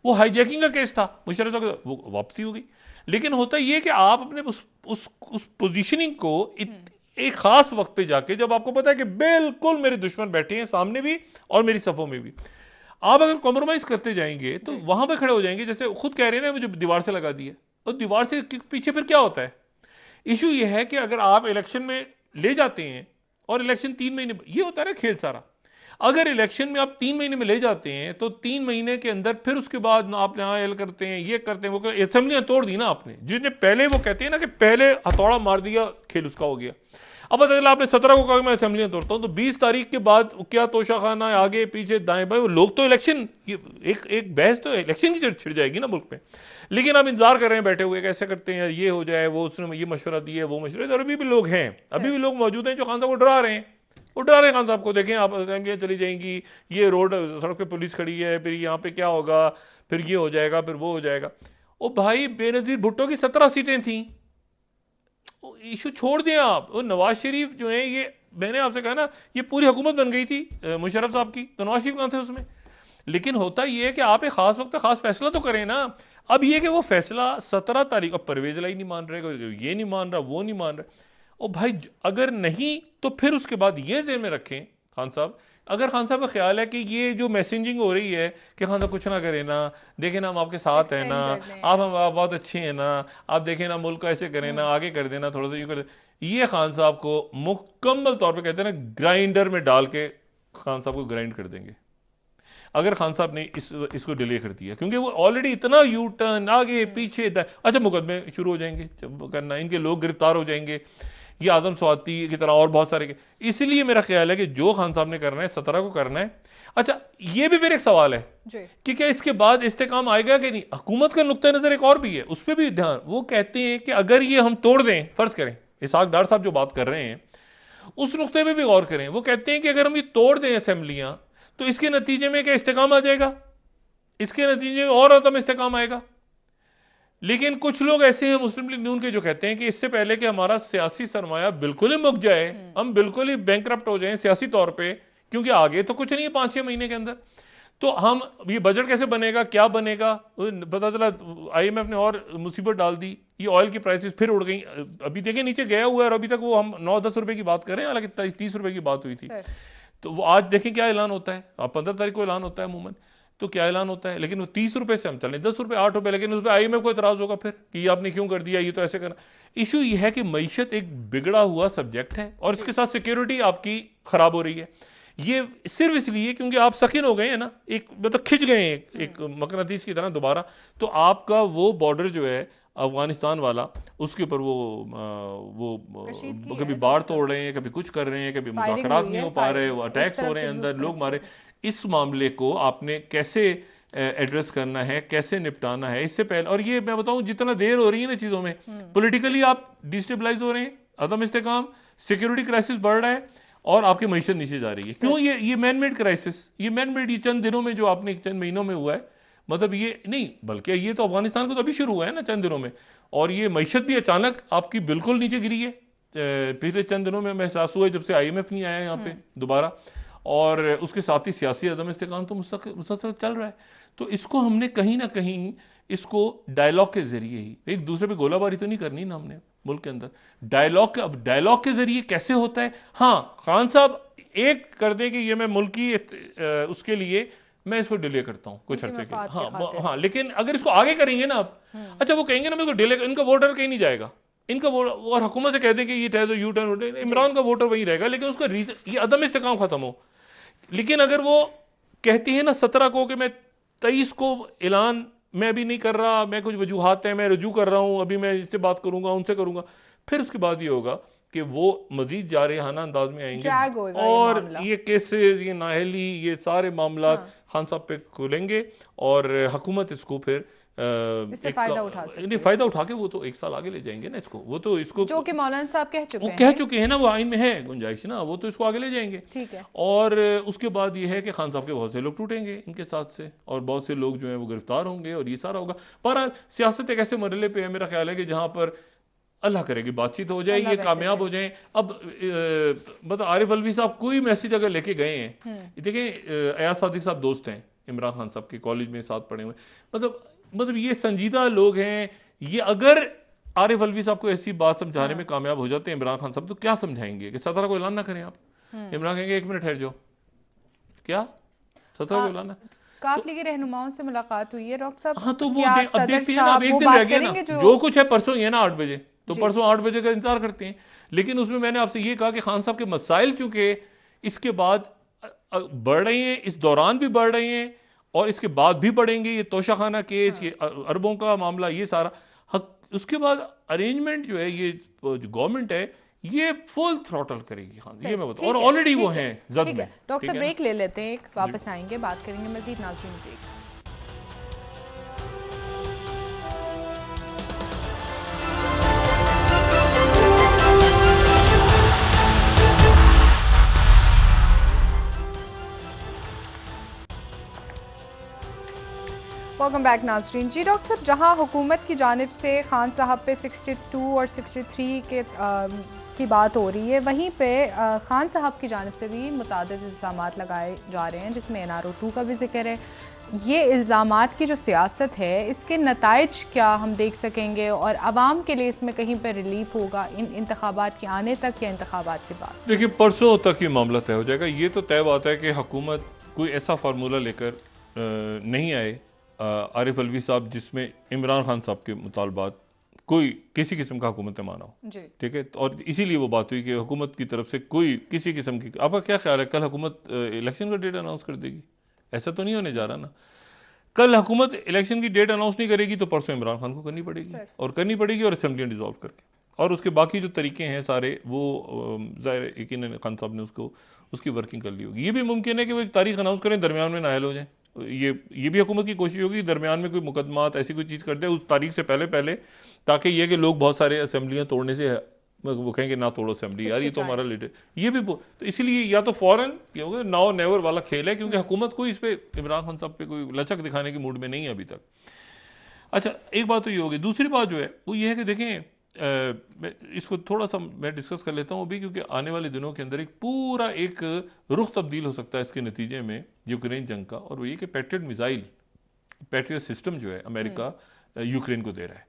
वो हाईजैकिंग का केस था, मुशर्रफ साहब वो वापसी हो गई। लेकिन होता ये कि आप अपने उस पोजीशनिंग को एक खास वक्त पे जाके, जब आपको पता है कि बिल्कुल मेरे दुश्मन बैठे हैं सामने भी और मेरी सफों में भी, आप अगर कॉम्प्रोमाइज करते जाएंगे तो वहां पे खड़े हो जाएंगे। जैसे खुद कह रहे हैं ना, मुझे दीवार से लगा दिया, और दीवार से पीछे फिर क्या होता है। इशू यह है कि अगर आप इलेक्शन में ले जाते हैं और इलेक्शन 3 महीने, ये होता है ना खेल सारा, अगर इलेक्शन में आप 3 महीने में ले जाते हैं तो 3 महीने के अंदर फिर उसके बाद ना आप यहाँ एल करते हैं, ये करते हैं, वो करते, असेंबलियां तोड़ दी ना आपने, जिसने पहले, वो कहते हैं ना कि पहले हथौड़ा मार दिया, खेल उसका हो गया। अब पता चला आपने 17 को कहा मैं असेंबलियां तोड़ता हूं, तो 20 तारीख के बाद क्या तोशा खाना है, आगे पीछे दाएं बाएं, वो लोग तो इलेक्शन, एक बहस तो इलेक्शन की छिड़ जाएगी ना मुल्क में। लेकिन आप इंतजार कर रहे हैं बैठे हुए, कैसे करते हैं, ये हो जाए, वो उसने ये मशवरा दिया, वो मशवरा, और अभी भी लोग हैं, अभी भी लोग मौजूद हैं जो खान साहब को डरा रहे हैं, वो डरा रहे हैं खान साहब को। देखें आप, असेंबलियां चली जाएंगी, ये रोड सड़क पे पुलिस खड़ी है, फिर यहाँ पे क्या होगा, फिर ये हो जाएगा, फिर वो हो जाएगा। ओ भाई, बेनजीर भुट्टो की 17 सीटें थी, इशू छोड़ दिया आप। वो नवाज शरीफ जो है, ये मैंने आपसे कहा ना, ये पूरी हुकूमत बन गई थी मुशर्रफ साहब की, तो नवाज शरीफ कहां थे उसमें। लेकिन होता ये है कि आप एक खास वक्त खास फैसला तो करें ना। अब ये कि वो फैसला 17 तारीख, अब परवेज लाई नहीं मान रहे, ये नहीं मान रहा, वो नहीं मान रहा। ओ भाई, अगर नहीं तो फिर उसके बाद ये ज़हन में रखें खान साहब, अगर खान साहब का ख्याल है कि ये जो मैसेजिंग हो रही है कि खान साहब कुछ ना करें ना, देखें ना हम आपके साथ हैं ना, आप हम बहुत अच्छे हैं ना, आप देखें ना मुल्क का ऐसे करें ना, आगे कर देना, थोड़ा सा ये कर, ये खान साहब को मुकम्मल तौर पे कहते हैं ना, ग्राइंडर में डाल के खान साहब को ग्राइंड कर देंगे अगर खान साहब ने इसको डिले कर दिया, क्योंकि वो ऑलरेडी इतना यू टर्न आगे पीछे, अच्छा मुकदमे शुरू हो जाएंगे करना, इनके लोग गिरफ्तार हो जाएंगे, ये आजम स्वाति की तरह और बहुत सारे। इसलिए मेरा ख्याल है कि जो खान साहब ने करना है 17 को करना है। अच्छा, ये भी फिर एक सवाल है कि क्या इसके बाद इस्तेकाम आएगा कि नहीं। हुकूमत का नुक्ता नजर एक और भी है, उस पर भी ध्यान, वो कहते हैं कि अगर ये हम तोड़ दें, फर्ज करें इसहाक डार साहब जो बात कर रहे हैं उस नुक्ते पर भी गौर करें। वो कहते हैं कि अगर हम ये तोड़ दें असेंबलियां, तो इसके नतीजे में क्या इस्तेकाम आ जाएगा, इसके नतीजे में और अदम इस्तेकाम आएगा। लेकिन कुछ लोग ऐसे हैं मुस्लिम लीग नून के जो कहते हैं कि इससे पहले कि हमारा सियासी सरमाया बिल्कुल ही मुक जाए, हम बिल्कुल ही बैंकरप्ट हो जाएं सियासी तौर पे, क्योंकि आगे तो कुछ नहीं है 5-6 महीने के अंदर, तो हम ये बजट कैसे बनेगा, क्या बनेगा, पता चला आईएमएफ ने और मुसीबत डाल दी, ये ऑयल की प्राइसेस फिर उड़ गई, अभी देखिए नीचे गया हुआ है, और अभी तक वो हम 9-10 रुपए की बात कर रहे हैं, हालांकि 30 रुपए की बात हुई थी। तो वो आज देखें क्या ऐलान होता है, 15 तारीख को ऐलान होता है अमूमन, तो क्या ऐलान होता है, लेकिन वो 30 रुपए से हम चलें, 10 रुपए 8 रुपए, लेकिन उस पर आईएमएफ को इतराज होगा फिर कि ये आपने क्यों कर दिया, ये तो ऐसे करना। इशू ये है कि मईशत एक बिगड़ा हुआ सब्जेक्ट है, और इसके साथ सिक्योरिटी आपकी खराब हो रही है। ये सिर्फ इसलिए क्योंकि आप सकिन हो गए हैं ना, एक मतलब खिंच गए हैं एक मकनातीस की तरह दोबारा, तो आपका वो बॉर्डर जो है अफगानिस्तान वाला, उसके ऊपर वो कभी बाढ़ तोड़ रहे हैं, कभी कुछ कर रहे हैं, कभी मुज़ाकरात नहीं हो पा रहे, वो अटैक्स हो रहे हैं, अंदर लोग मारे। इस मामले को आपने कैसे एड्रेस करना है, कैसे निपटाना है इससे पहले। और ये मैं बताऊं, जितना देर हो रही है ना चीजों में, पॉलिटिकली आप डिस्टेबलाइज हो रहे हैं, अदम इस्तेकाम, सिक्योरिटी क्राइसिस बढ़ रहा है, और आपकी मईशत नीचे जा रही है। क्यों? ये मैन मेड क्राइसिस, ये मैन मेड, ये चंद दिनों में जो आपने चंद महीनों में हुआ है, मतलब ये नहीं, बल्कि ये तो अफगानिस्तान को तो अभी शुरू हुआ है ना चंद दिनों में, और ये मईशत भी अचानक आपकी बिल्कुल नीचे गिरी है पिछले चंद दिनों में महसूस हुआ जब से आईएमएफ नहीं आया यहाँ पे दोबारा, और उसके साथ ही सियासी अदम इस्तेकाम तो मुसलसल चल रहा है। तो इसको हमने कहीं ना कहीं इसको डायलॉग के जरिए ही, एक दूसरे पे गोलाबारी तो नहीं करनी ना हमने मुल्क के अंदर, डायलॉग के जरिए कैसे होता है। हाँ, खान साहब एक कर दें कि ये मैं मुल्की उसके लिए मैं इसको डिले करता हूं कुछ अरसे के लिए। हाँ, लेकिन अगर इसको आगे करेंगे ना आप, अच्छा वो कहेंगे ना मेरे को डिले, इनका वोटर कहीं नहीं जाएगा, इनका और हुकूमत से कह दें कि ये तय यू टर्न, इमरान का वोटर वहीं रहेगा, लेकिन उसका रीजन ये अदम इस्तेकाम खत्म हो। लेकिन अगर वो कहती है ना 17 को कि मैं 23 को ऐलान मैं भी नहीं कर रहा, मैं कुछ वजूहात हैं, मैं रजू कर रहा हूं, अभी मैं इससे बात करूंगा, उनसे करूंगा, फिर उसके बाद ये होगा कि वो मजीद जारहाना अंदाज में आएंगे और ये केसेस, ये नाहली, ये सारे मामला खान साहब पे खुलेंगे और हुकूमत इसको फिर इससे फायदा उठा सकते हैं। फायदा उठा के वो तो 1 साल आगे ले जाएंगे ना इसको, वो तो इसको जो कि मौलाना साहब कह चुके हैं ना, वो आइन में है गुंजाइश ना, वो तो इसको आगे ले जाएंगे। ठीक है। और उसके बाद ये है कि खान साहब के बहुत से लोग टूटेंगे इनके साथ से, और बहुत से लोग जो है वो गिरफ्तार होंगे और ये सारा होगा। पर सियासत एक ऐसे मरहले पे है, मेरा ख्याल है कि जहां पर अल्लाह करेगी बातचीत हो जाए, ये कामयाब हो जाए। अब मतलब आरिफ अलवी साहब कोई मैसेज अगर लेके गए हैं, देखिए अयाज सादिक साहब दोस्त हैं इमरान खान साहब के, कॉलेज में साथ पढ़े हुए, मतलब ये संजीदा लोग हैं, ये अगर आरिफ अलवी साहब को ऐसी बात समझाने में कामयाब हो जाते हैं इमरान खान साहब, तो क्या समझाएंगे कि 17 को ऐलान ना करें आप? इमरान कहेंगे 1 मिनट ठहर जाओ, क्या 17 को ऐलान? काफ लीग रहनुमाओं से मुलाकात हुई है डॉक्टर साहब? हाँ, तो वो अब देखते हैं ना, अब एक दिन रह गया ना, जो कुछ है परसों ही है ना 8 बजे, तो परसों 8 बजे का इंतजार करते हैं। लेकिन उसमें मैंने आपसे ये कहा कि खान साहब के मसाइल चूंकि इसके बाद बढ़ रहे हैं, इस दौरान भी बढ़ रहे हैं और इसके बाद भी बढ़ेंगे, ये तोशाखाना केस, ये अरबों का मामला, ये सारा उसके बाद अरेंजमेंट जो है, ये जो गवर्नमेंट है ये फुल थ्रॉटल करेगी। हाँ, ये मैं बताऊं, और ऑलरेडी वो हैं जद में। डॉक्टर ब्रेक ले लेते हैं, वापस आएंगे, बात करेंगे मजीद। नाज़रीन ब्रेक। वेलकम बैक नाज़रीन। जी डॉक्टर साहब, जहां हुकूमत की जानिब से खान साहब पे 62 और 63 की बात हो रही है, वहीं पे खान साहब की जानिब से भी मुतादिद इल्ज़ामात लगाए जा रहे हैं, जिसमें NRO 2 का भी जिक्र है। ये इल्ज़ामात की जो सियासत है, इसके नताइज क्या हम देख सकेंगे और आवाम के लिए इसमें कहीं पर रिलीफ होगा इन इंतखाबात के आने तक या इंतखाबात के बाद? देखिए, परसों तक ये मामला तय हो जाएगा। ये तो तय बात है कि हुकूमत कोई ऐसा फार्मूला लेकर नहीं आए आरिफ अलवी साहब जिसमें इमरान खान साहब के मुतालबात कोई किसी किस्म का हुकूमत ने माना हो। ठीक है, और इसीलिए वो बात हुई कि हुकूमत की तरफ से कोई किसी किस्म की, आपका क्या ख्याल है कल हुकूमत इलेक्शन का डेट अनाउंस कर देगी? ऐसा तो नहीं होने जा रहा ना। कल हुकूमत इलेक्शन की डेट अनाउंस नहीं करेगी तो परसों इमरान खान को करनी पड़ेगी, और करनी पड़ेगी और असेंबली डिसॉल्व करके, और उसके बाकी जो तरीके हैं सारे वो ज़ाहिर यकीनन खान साहब ने उसकी वर्किंग कर ली होगी। ये भी मुमकिन है कि वो एक तारीख अनाउंस करें, दरमियान में नायल हो जाए। ये भी हुकूमत की कोशिश होगी दरमियान में कोई मुकदमात ऐसी कोई चीज़ कर दे उस तारीख से पहले, ताकि ये कि लोग बहुत सारे असेंबलियां तोड़ने से वो कहेंगे ना तोड़ो असेंबली यार, ये तो हमारा लीडर, ये भी तो इसलिए या तो फौरन ये होगा नाउ नेवर वाला खेल है, क्योंकि हुकूमत कोई इस पे इमरान खान साहब पे कोई लचक दिखाने की मूड में नहीं है अभी तक। अच्छा, एक बात तो ये होगी। दूसरी बात जो है वो ये है कि देखें, इसको थोड़ा सा मैं डिस्कस कर लेता हूं अभी, क्योंकि आने वाले दिनों के अंदर एक पूरा एक रुख तब्दील हो सकता है इसके नतीजे में यूक्रेन जंग का, और वो ये कि पैट्रियट मिसाइल, पैट्रियट सिस्टम जो है अमेरिका यूक्रेन को दे रहा है।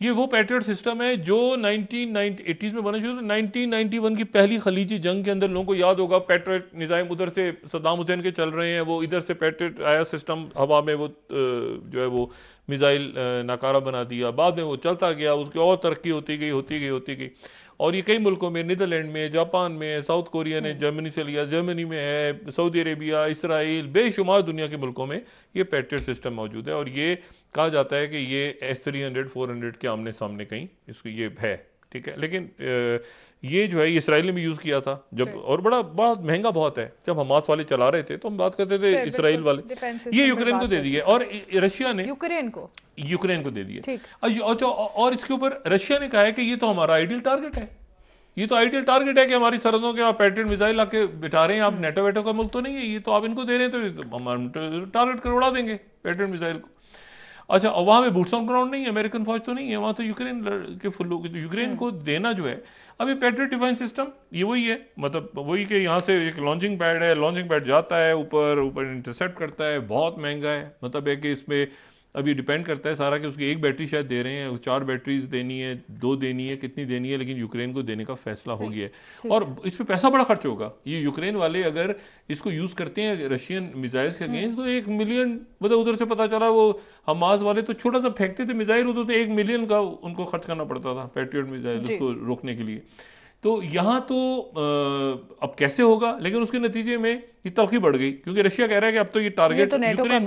ये वो पैट्रियट सिस्टम है जो 1980s में बना शुरू, 1991 की पहली खलीजी जंग के अंदर लोगों को याद होगा, पैट्रियट निज़ाम उधर से सद्दाम हुसैन के चल रहे हैं, वो इधर से पैट्रियट आया सिस्टम हवा में, वो जो है वो मिसाइल नाकारा बना दिया, बाद में वो चलता गया, उसकी और तरक्की होती गई, और ये कई मुल्कों में, नीदरलैंड में, जापान में, साउथ कोरिया ने जर्मनी से लिया, जर्मनी में है, सऊदी अरेबिया, इसराइल, बेशुमार दुनिया के मुल्कों में ये पैट्रियट सिस्टम मौजूद है, और ये कहा जाता है कि ये S-300 400 के आमने सामने कहीं इसको ये है। ठीक है, लेकिन ये जो है इसराइल ने भी यूज किया था जब, और बड़ा महंगा बहुत है, जब हमास वाले चला रहे थे तो हम बात करते थे इसराइल वाले, ये यूक्रेन को दे दिए, और रशिया ने यूक्रेन को दे दिए। और इसके ऊपर रशिया ने कहा है कि ये तो हमारा आइडियल टारगेट है, ये तो आइडियल टारगेट है कि हमारी सरहदों के आप पैट्रियट मिसाइल आके बिठा रहे हैं, आप नेटो वेटो का मुल्क तो नहीं है, ये तो आप इनको दे रहे हैं, तो हम टारगेट कर उड़ा देंगे पैट्रियट मिसाइल को। अच्छा, और वहां में बूट्स ऑन ग्राउंड नहीं है, अमेरिकन फौज तो नहीं है वहां, तो यूक्रेन के फुल्लों की, तो यूक्रेन को देना जो है अभी पैट्रियट डिफेंस सिस्टम ये वही है, मतलब वही कि यहाँ से एक लॉन्चिंग पैड है, लॉन्चिंग पैड जाता है ऊपर इंटरसेप्ट करता है, बहुत महंगा है, मतलब है कि इसमें अब ये डिपेंड करता है सारा कि उसकी एक बैटरी शायद दे रहे हैं, 4 बैटरीज देनी है, 2 देनी है, कितनी देनी है, लेकिन यूक्रेन को देने का फैसला हो गया है। और इस पे पैसा बड़ा खर्च होगा। ये यूक्रेन वाले अगर इसको यूज करते हैं रशियन मिसाइल्स के अगेंस्ट, तो 1 मिलियन, मतलब उधर से पता चला वो हमास वाले तो छोटा सा फेंकते थे मिसाइल, उधर तो 1 मिलियन का उनको खर्च करना पड़ता था पैट्रियट मिसाइल उसको रोकने के लिए। तो यहाँ तो अब कैसे होगा, लेकिन उसके नतीजे में ये तलखी बढ़ गई, क्योंकि रशिया कह रहा है कि अब तो ये टारगेट ये तो नेटो का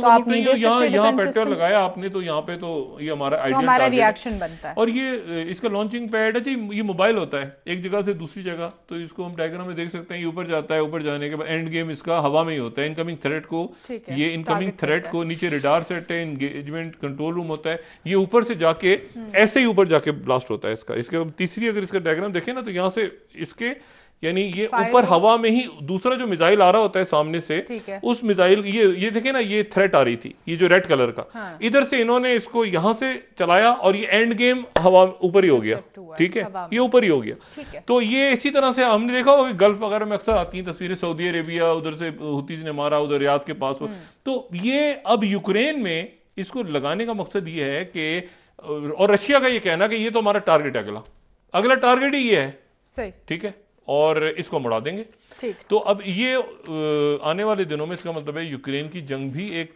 मुल्क नहीं है, यहाँ पेट्रोल लगाया आपने तो यहाँ पे तो ये हमारा हमारा रिएक्शन बनता है। और ये इसका लॉन्चिंग पैड है जी, ये मोबाइल होता है एक जगह से दूसरी जगह, तो इसको हम डायग्राम में देख सकते हैं, ये ऊपर जाता है, ऊपर जाने के बाद एंड गेम इसका हवा में ही होता है। इनकमिंग थ्रेट को, ये इनकमिंग थ्रेट को नीचे रडार सेट है, एंगेजमेंट कंट्रोल रूम होता है, ये ऊपर से जाके ऐसे ही ऊपर जाके ब्लास्ट होता है इसका। इसके तीसरी अगर इसका डायग्राम देखें ना, तो यहाँ से इसके यानी ये ऊपर हवा में ही दूसरा जो मिसाइल आ रहा होता है सामने से, उस मिसाइल ये देखें ना, ये थ्रेट आ रही थी, ये जो रेड कलर का, इधर से इन्होंने इसको यहां से चलाया और ये एंड गेम हवा ऊपर ही हो गया, ठीक है, ये ऊपर ही हो गया। तो ये इसी तरह से हमने देखा होगा गल्फ वगैरह में अक्सर आती हैं तस्वीरें, सऊदी अरेबिया उधर से हुतीज ने मारा, उधर रियाद के पास हो। तो ये अब यूक्रेन में इसको लगाने का मकसद ये है कि, और रशिया का ये कहना कि ये तो हमारा टारगेट है, अगला टारगेट ही ये है, सही, ठीक है, और इसको मुड़ा देंगे। ठीक। तो अब ये आने वाले दिनों में इसका मतलब है यूक्रेन की जंग भी एक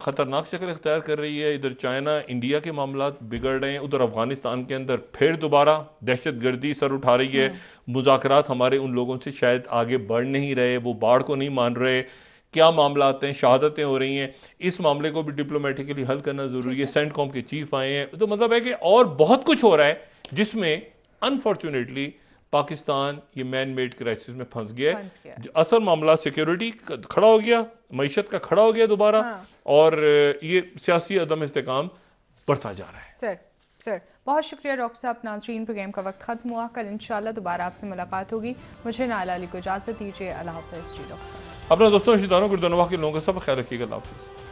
खतरनाक शक्ल इख्तियार कर रही है। इधर चाइना इंडिया के मामला बिगड़ रहे हैं, उधर अफगानिस्तान के अंदर फिर दोबारा दहशतगर्दी सर उठा रही है, मुज़ाकरात हमारे उन लोगों से शायद आगे बढ़ नहीं रहे, वो बाढ़ को नहीं मान रहे, क्या मामला आते हैं, शहादतें हो रही हैं, इस मामले को भी डिप्लोमेटिकली हल करना जरूरी है। सेंटकॉम के चीफ आए हैं, तो मतलब है कि और बहुत कुछ हो रहा है जिसमें अनफॉर्चुनेटली पाकिस्तान ये मैन मेड क्राइसिस में फंस गया है। असल मामला सिक्योरिटी खड़ा हो गया, मईशत का खड़ा हो गया दोबारा, और ये सियासी अदम इस्तेकाम बढ़ता जा रहा है। सर बहुत शुक्रिया डॉक्टर साहब। नाज़रीन, प्रोग्राम का वक्त खत्म हुआ, कल इंशाल्लाह दोबारा आपसे मुलाकात होगी। मुझे नाला अली को इजाजत दीजिए। अल्लाह हाफ़िज़ जी डॉक्टर साहब। अपने दोस्तों रिश्तेदारों गुरदनवा के लोगों का सब ख्याल रखिएगा। अल्लाह हाफ़िज़।